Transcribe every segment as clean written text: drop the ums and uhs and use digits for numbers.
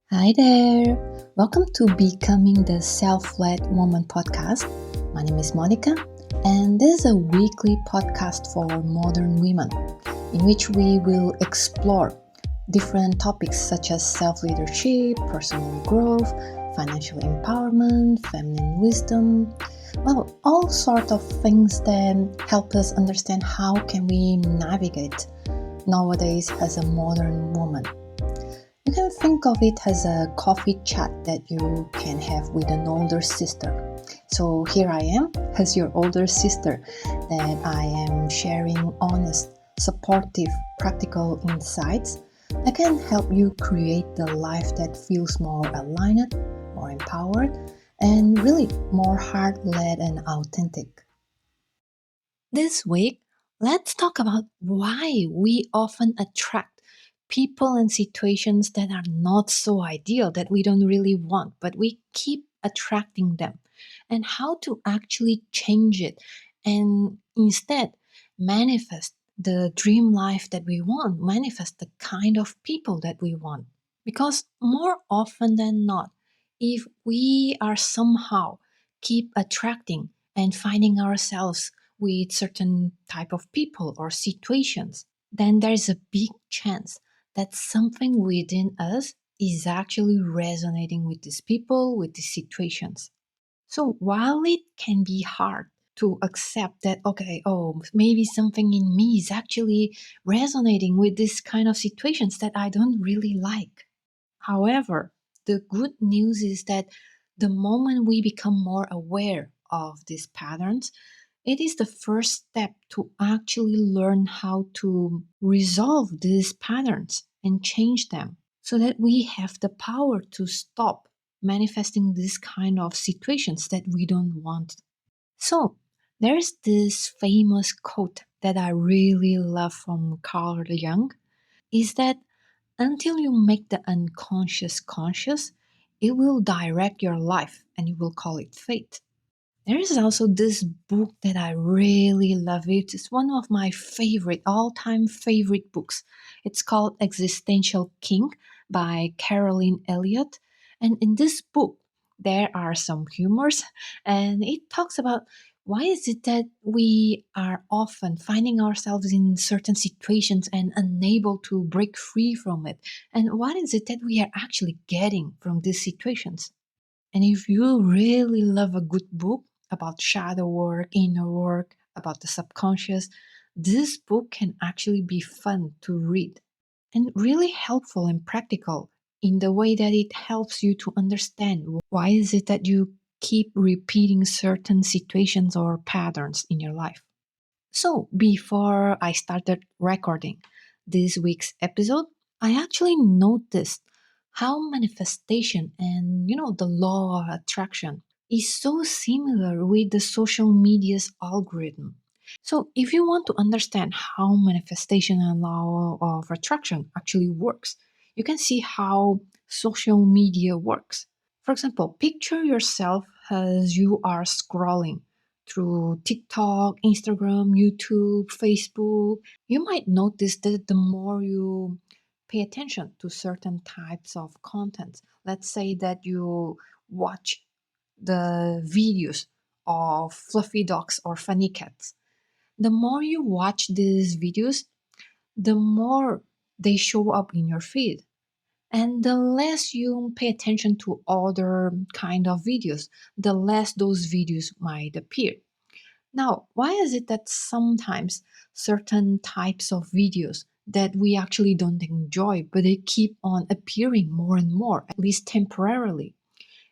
Hi there. Welcome to Becoming the Self-Led Woman podcast. My name is Monica, and this is a weekly podcast for modern women in which we will explore different topics such as self-leadership, personal growth, financial empowerment, feminine wisdom, all sorts of things that help us understand how can we navigate nowadays as a modern woman. You can think of it as a coffee chat that you can have with an older sister. So here I am as your older sister that I am sharing honest, supportive, practical insights that can help you create the life that feels more aligned, more empowered, and really more heart-led and authentic. This week, let's talk about why we often attract people and situations that are not so ideal, that we don't really want, but we keep attracting them, and how to actually change it and instead manifest the dream life that we want, manifest the kind of people that we want. Because more often than not, if we are somehow keep attracting and finding ourselves with certain type of people or situations, then there's a big chance that something within us is actually resonating with these people, with these situations. So while it can be hard to accept that, okay, oh, maybe something in me is actually resonating with this kind of situations that I don't really like. However, the good news is that the moment we become more aware of these patterns, it is the first step to actually learn how to resolve these patterns and change them so that we have the power to stop manifesting this kind of situations that we don't want. So, there's this famous quote that I really love from Carl Jung is that until you make the unconscious conscious, it will direct your life and you will call it fate. There is also this book that I really love. It's one of my favorite, all-time favorite books. It's called Existential King by Caroline Elliott. And in this book, there are some humors, and it talks about why is it that we are often finding ourselves in certain situations and unable to break free from it, and what is it that we are actually getting from these situations. And if you really love a good book about shadow work, inner work, about the subconscious, this book can actually be fun to read and really helpful and practical in the way that it helps you to understand why is it that you keep repeating certain situations or patterns in your life. So, before I started recording this week's episode, I actually noticed how manifestation and the law of attraction is so similar with the social media's algorithm. So, if you want to understand how manifestation and law of attraction actually works, you can see how social media works. For example, picture yourself as you are scrolling through TikTok, Instagram, YouTube, Facebook. You might notice that the more you pay attention to certain types of content, let's say that you watch the videos of fluffy dogs or funny cats, the more you watch these videos, the more they show up in your feed. And the less you pay attention to other kind of videos, the less those videos might appear. Now, why is it that sometimes certain types of videos that we actually don't enjoy, but they keep on appearing more and more, at least temporarily?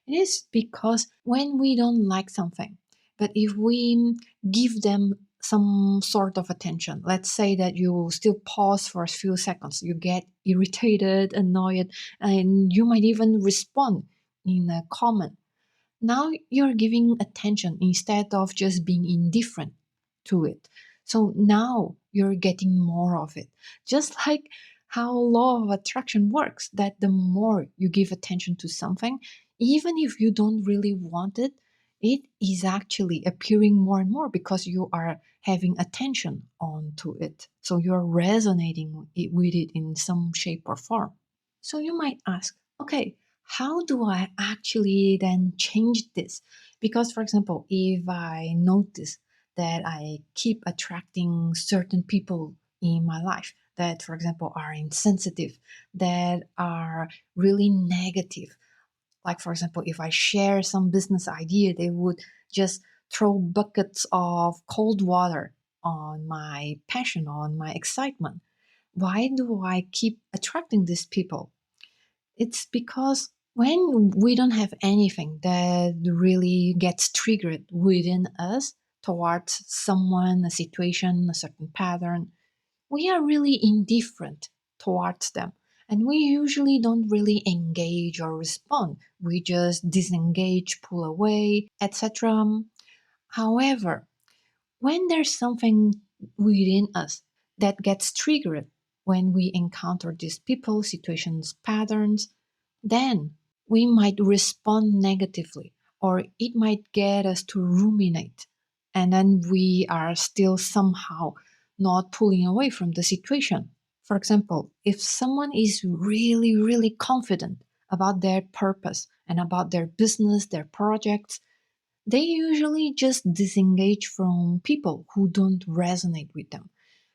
It is because when we don't like something, but if we give them some sort of attention, let's say that you still pause for a few seconds, you get irritated, annoyed, and you might even respond in a comment. Now you're giving attention instead of just being indifferent to it. So now you're getting more of it. Just like how law of attraction works, that the more you give attention to something, even if you don't really want it, it is actually appearing more and more because you are having attention onto it. So you're resonating with it in some shape or form. So you might ask, okay, how do I actually then change this? Because, for example, if I notice that I keep attracting certain people in my life that, for example, are insensitive, that are really negative, like, for example, if I share some business idea, they would just throw buckets of cold water on my passion, on my excitement. Why do I keep attracting these people? It's because when we don't have anything that really gets triggered within us towards someone, a situation, a certain pattern, we are really indifferent towards them. And we usually don't really engage or respond. We just disengage, pull away, etc. However, when there's something within us that gets triggered when we encounter these people, situations, patterns, then we might respond negatively, or it might get us to ruminate. And then we are still somehow not pulling away from the situation. For example, if someone is really, really confident about their purpose and about their business, their projects, they usually just disengage from people who don't resonate with them.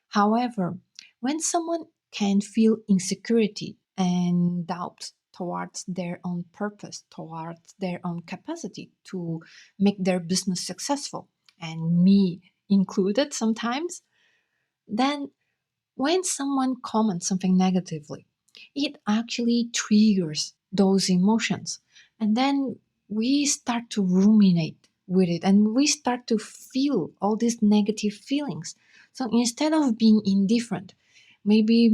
However, when someone can feel insecurity and doubt towards their own purpose, towards their own capacity to make their business successful, and me included sometimes, then when someone comments something negatively, it actually triggers those emotions. And then we start to ruminate with it and we start to feel all these negative feelings. So instead of being indifferent, maybe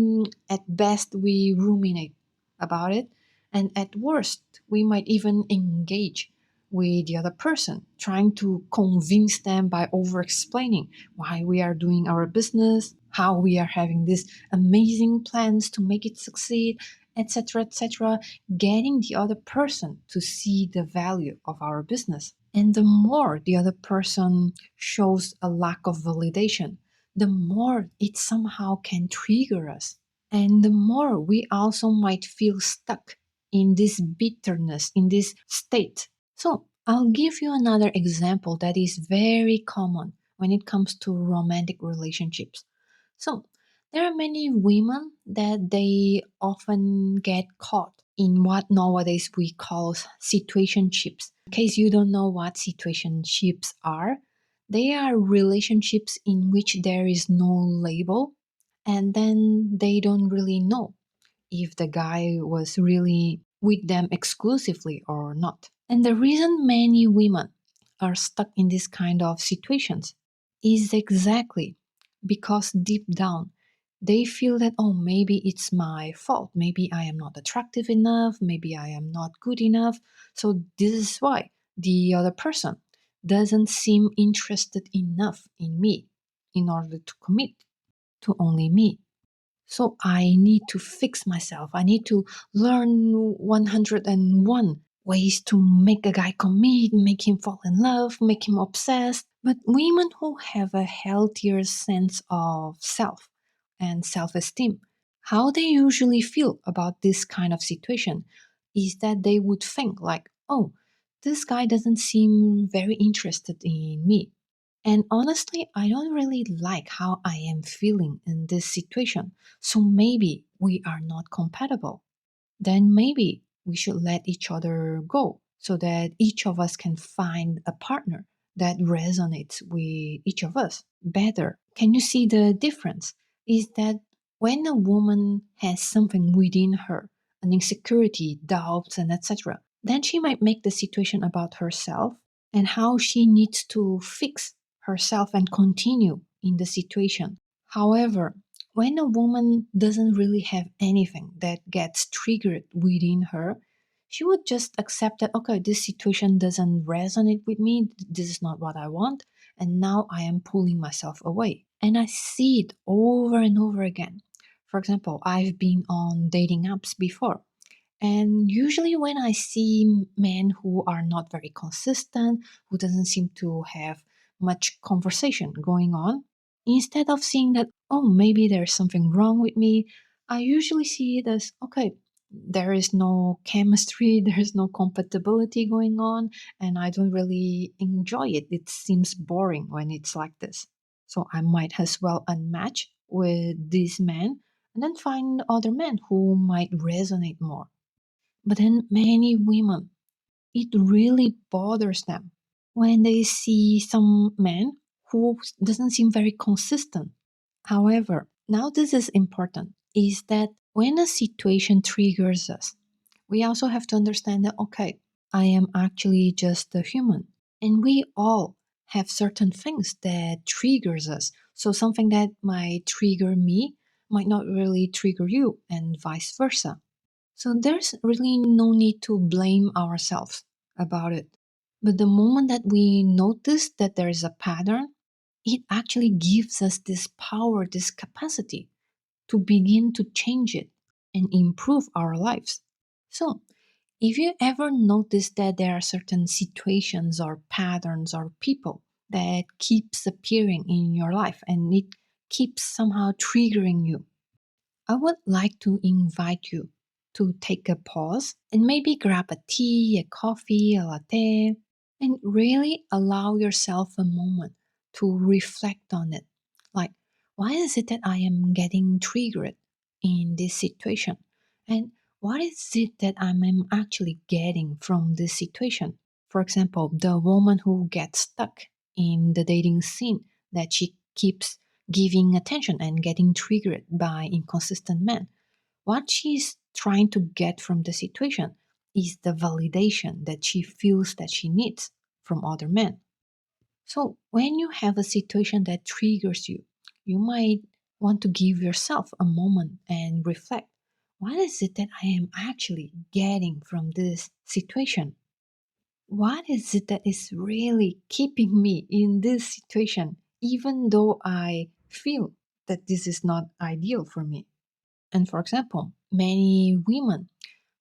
at best we ruminate about it, and at worst, we might even engage with the other person, trying to convince them by over explaining why we are doing our business, how we are having these amazing plans to make it succeed, etc., etc., getting the other person to see the value of our business. And the more the other person shows a lack of validation, the more it somehow can trigger us. And the more we also might feel stuck in this bitterness, in this state. So, I'll give you another example that is very common when it comes to romantic relationships. So, there are many women that they often get caught in what nowadays we call situationships. In case you don't know what situationships are, they are relationships in which there is no label, and then they don't really know if the guy was really with them exclusively or not. And the reason many women are stuck in this kind of situations is exactly because deep down they feel that, oh, maybe it's my fault. Maybe I am not attractive enough. Maybe I am not good enough. So this is why the other person doesn't seem interested enough in me in order to commit to only me. So I need to fix myself. I need to learn 101 ways to make a guy commit, make him fall in love, make him obsessed. But women who have a healthier sense of self and self esteem, how they usually feel about this kind of situation is that they would think, like, oh, this guy doesn't seem very interested in me. And honestly, I don't really like how I am feeling in this situation. So maybe we are not compatible. Then maybe we should let each other go so that each of us can find a partner that resonates with each of us better. Can you see the difference? Is that when a woman has something within her, an insecurity, doubts, and etc., then she might make the situation about herself and how she needs to fix herself and continue in the situation. However, when a woman doesn't really have anything that gets triggered within her, she would just accept that, okay, this situation doesn't resonate with me, this is not what I want, and now I am pulling myself away. And I see it over and over again. For example, I've been on dating apps before. And usually when I see men who are not very consistent, who doesn't seem to have much conversation going on, instead of seeing that, oh, maybe there's something wrong with me, I usually see it as, okay, there is no chemistry, there's no compatibility going on, and I don't really enjoy it. It seems boring when it's like this. So I might as well unmatch with this man and then find other men who might resonate more. But then many women, it really bothers them when they see some man who doesn't seem very consistent. However, now this is important is that when a situation triggers us, we also have to understand that, okay, I am actually just a human and we all have certain things that triggers us. So something that might trigger me might not really trigger you and vice versa. So there's really no need to blame ourselves about it. But the moment that we notice that there is a pattern, it actually gives us this power, this capacity to begin to change it and improve our lives. So, if you ever notice that there are certain situations or patterns or people that keeps appearing in your life and it keeps somehow triggering you, I would like to invite you to take a pause and maybe grab a tea, a coffee, a latte, and really allow yourself a moment to reflect on it. Like, why is it that I am getting triggered in this situation? And what is it that I'm actually getting from this situation? For example, the woman who gets stuck in the dating scene that she keeps giving attention and getting triggered by inconsistent men. What she's trying to get from the situation is the validation that she feels that she needs from other men. So when you have a situation that triggers you, you might want to give yourself a moment and reflect. What is it that I am actually getting from this situation? What is it that is really keeping me in this situation, even though I feel that this is not ideal for me? And for example, many women,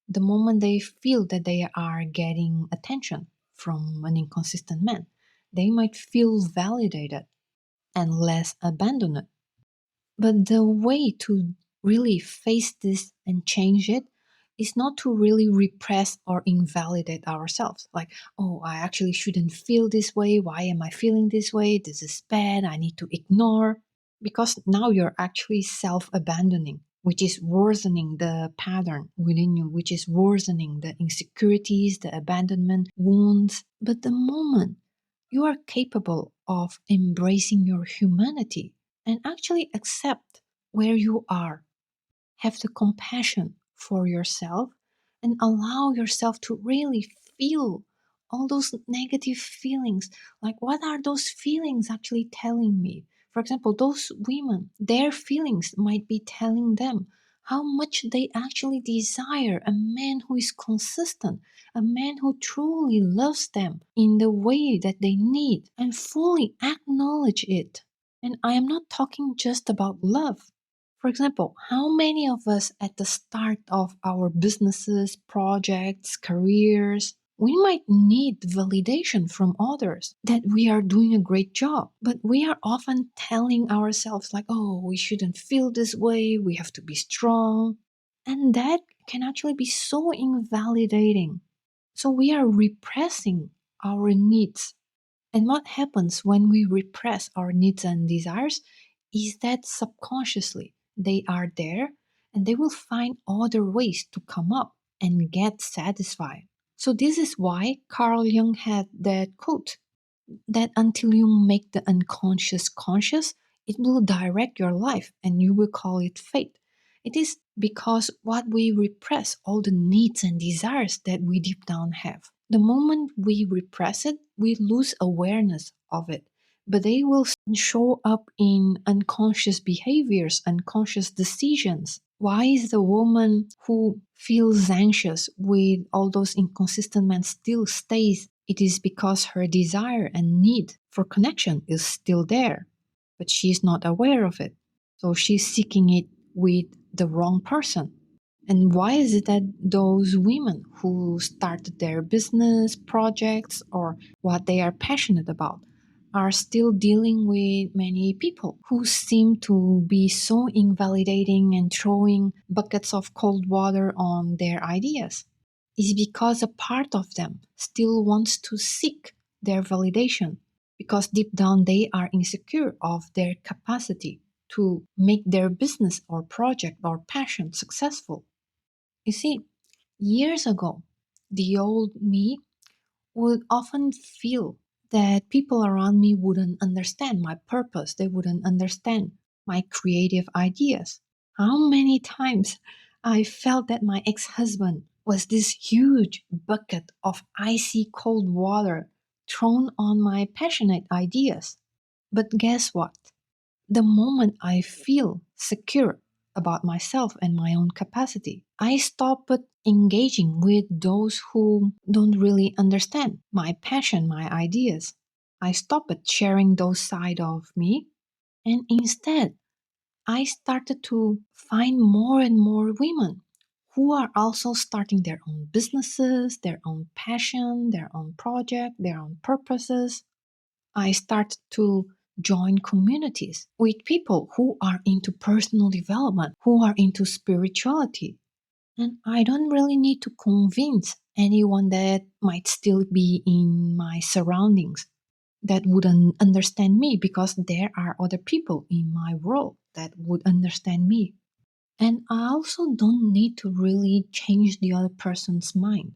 the moment they feel that they are getting attention from an inconsistent man, they might feel validated and less abandoned. But the way to really face this and change it is not to really repress or invalidate ourselves. Like, oh, I actually shouldn't feel this way. Why am I feeling this way? This is bad. I need to ignore. Because now you're actually self abandoning, which is worsening the pattern within you, which is worsening the insecurities, the abandonment wounds. But the moment you are capable of embracing your humanity and actually accept where you are, have the compassion for yourself, and allow yourself to really feel all those negative feelings. Like, what are those feelings actually telling me? For example, those women, their feelings might be telling them how much they actually desire a man who is consistent, a man who truly loves them in the way that they need and fully acknowledge it. And I am not talking just about love. For example, how many of us at the start of our businesses, projects, careers, we might need validation from others that we are doing a great job, but we are often telling ourselves, like, oh, we shouldn't feel this way, we have to be strong. And that can actually be so invalidating. So we are repressing our needs. And what happens when we repress our needs and desires is that subconsciously they are there and they will find other ways to come up and get satisfied. So, this is why Carl Jung had that quote that until you make the unconscious conscious, it will direct your life and you will call it fate. It is because what we repress, all the needs and desires that we deep down have. The moment we repress it, we lose awareness of it. But they will show up in unconscious behaviors, unconscious decisions. Why is the woman who feels anxious with all those inconsistent men still stays? It is because her desire and need for connection is still there, but she's not aware of it. So she's seeking it with the wrong person. And why is it that those women who started their business projects or what they are passionate about are still dealing with many people who seem to be so invalidating and throwing buckets of cold water on their ideas. Is because a part of them still wants to seek their validation because deep down they are insecure of their capacity to make their business or project or passion successful. You see, years ago, the old me would often feel that people around me wouldn't understand my purpose, they wouldn't understand my creative ideas. How many times I felt that my ex husband was this huge bucket of icy cold water thrown on my passionate ideas. But guess what? The moment I feel secure about myself and my own capacity, I stop engaging with those who don't really understand my passion, my ideas. I stop sharing those side of me, and instead I started to find more and more women who are also starting their own businesses, their own passion, their own project, their own purposes. I started to join communities with people who are into personal development, who are into spirituality. And I don't really need to convince anyone that might still be in my surroundings that wouldn't understand me because there are other people in my world that would understand me. And I also don't need to really change the other person's mind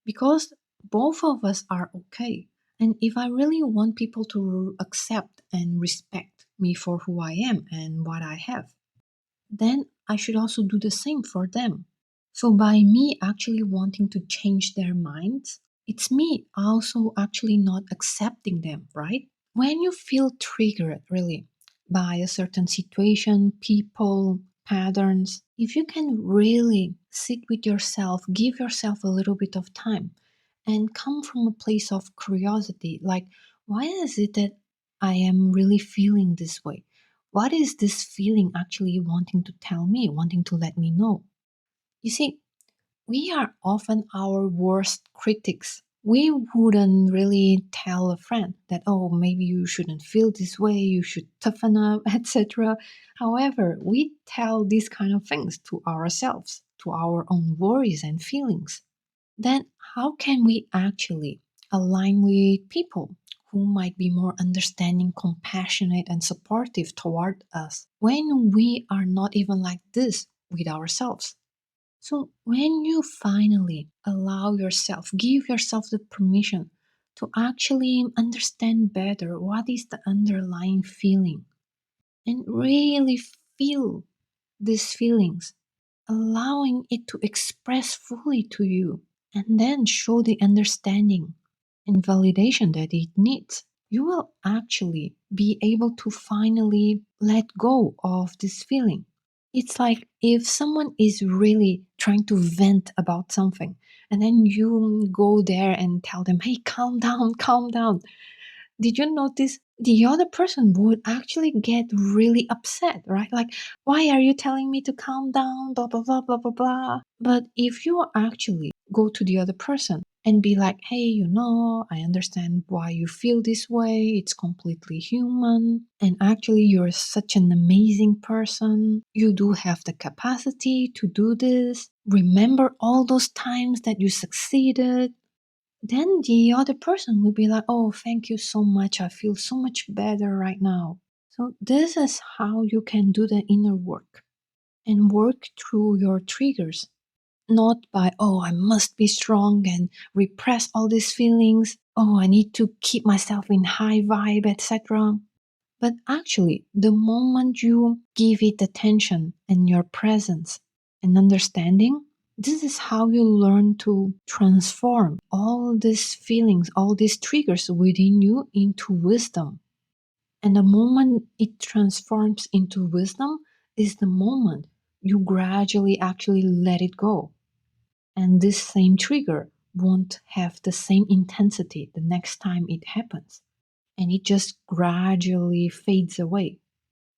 because both of us are okay. And if I really want people to accept and respect me for who I am and what I have, then I should also do the same for them. So by me actually wanting to change their minds, it's me also actually not accepting them, right? When you feel triggered really by a certain situation, people, patterns, if you can really sit with yourself, give yourself a little bit of time and come from a place of curiosity, like, why is it that I am really feeling this way? What is this feeling actually wanting to tell me, wanting to let me know? You see, we are often our worst critics. We wouldn't really tell a friend that, oh, maybe you shouldn't feel this way, you should toughen up, etc. However, we tell these kind of things to ourselves, to our own worries and feelings. Then, how can we actually align with people who might be more understanding, compassionate, and supportive toward us when we are not even like this with ourselves? So, when you finally allow yourself, give yourself the permission to actually understand better what is the underlying feeling and really feel these feelings, allowing it to express fully to you, and then show the understanding and validation that it needs, you will actually be able to finally let go of this feeling. It's like if someone is really trying to vent about something, and then you go there and tell them, hey, calm down, calm down. Did you notice the other person would actually get really upset, right? Like, why are you telling me to calm down? Blah, blah, blah, blah, blah, blah. But if you actually go to the other person and be like, hey, I understand why you feel this way. It's completely human. And actually, you're such an amazing person. You do have the capacity to do this. Remember all those times that you succeeded. Then the other person will be like, oh, thank you so much. I feel so much better right now. So, this is how you can do the inner work and work through your triggers. Not by, oh, I must be strong and repress all these feelings. Oh, I need to keep myself in high vibe, etc. But actually, the moment you give it attention and your presence and understanding, this is how you learn to transform all these feelings, all these triggers within you into wisdom. And the moment it transforms into wisdom is the moment you gradually actually let it go. And this same trigger won't have the same intensity the next time it happens. And it just gradually fades away.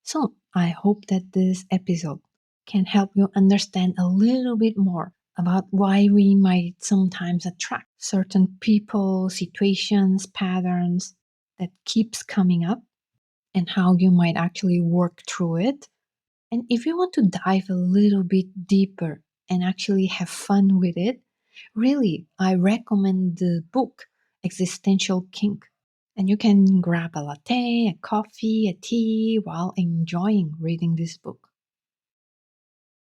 So, I hope that this episode can help you understand a little bit more about why we might sometimes attract certain people, situations, patterns, that keeps coming up and how you might actually work through it. And if you want to dive a little bit deeper and actually have fun with it, really, I recommend the book Existential Kink. And you can grab a latte, a coffee, a tea while enjoying reading this book.